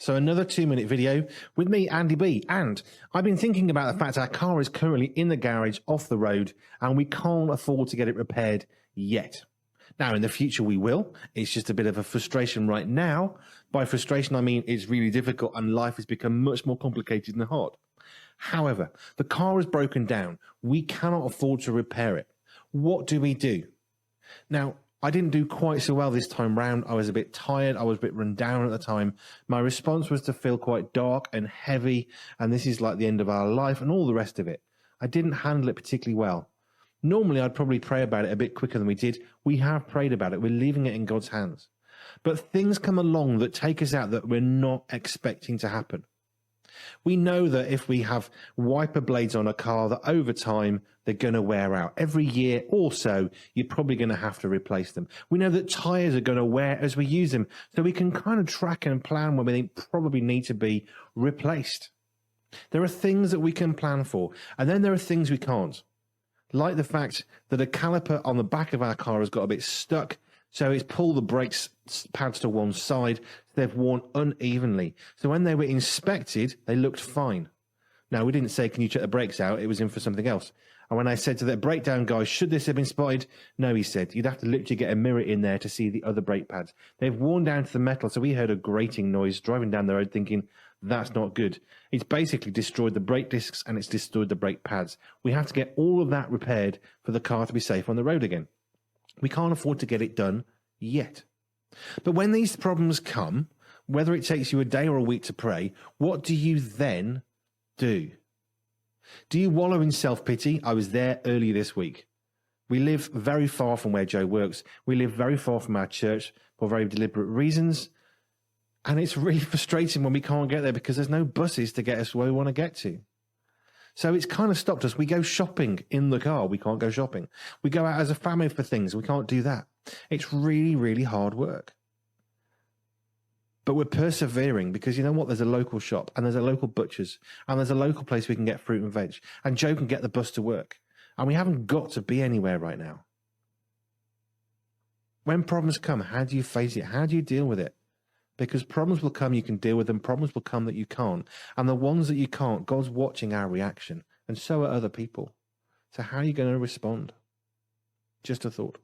So another 2-minute video with me, Andy B. And I've been thinking about the fact our car is currently in the garage off the road and we can't afford to get it repaired yet. Now, in the future, we will. It's just a bit of a frustration right now. By frustration, I mean it's really difficult and life has become much more complicated and hard. However, the car is broken down. We cannot afford to repair it. What do we do? Now, I didn't do quite so well this time round. I was a bit tired. I was a bit run down at the time. My response was to feel quite dark and heavy, and this is like the end of our life and all the rest of it. I didn't handle it particularly well. Normally, I'd probably pray about it a bit quicker than we did. We have prayed about it. We're leaving it in God's hands. But things come along that take us out that we're not expecting to happen. We know that if we have wiper blades on a car, that over time, they're going to wear out. Every year or so, you're probably going to have to replace them. We know that tyres are going to wear as we use them. So we can kind of track and plan when we think probably need to be replaced. There are things that we can plan for, and then there are things we can't. Like the fact that a caliper on the back of our car has got a bit stuck, so it's pulled the brakes pads to one side, so they've worn unevenly. So when they were inspected, they looked fine. Now, we didn't say, can you check the brakes out? It was in for something else. And when I said to the breakdown guy, should this have been spotted? No, he said, you'd have to literally get a mirror in there to see the other brake pads. They've worn down to the metal, so we heard a grating noise driving down the road thinking, that's not good. It's basically destroyed the brake discs and it's destroyed the brake pads. We have to get all of that repaired for the car to be safe on the road again. We can't afford to get it done yet. But when these problems come, whether it takes you a day or a week to pray, what do you then do? Do you wallow in self-pity? I was there earlier this week. We live very far from where Joe works. We live very far from our church for very deliberate reasons. And it's really frustrating when we can't get there because there's no buses to get us where we want to get to. So it's kind of stopped us. We go shopping in the car. We can't go shopping. We go out as a family for things. We can't do that. It's really, really hard work. But we're persevering because you know what? There's a local shop and there's a local butcher's and there's a local place we can get fruit and veg. And Joe can get the bus to work. And we haven't got to be anywhere right now. When problems come, how do you face it? How do you deal with it? Because problems will come, you can deal with them. Problems will come that you can't. And the ones that you can't, God's watching our reaction. And so are other people. So how are you going to respond? Just a thought.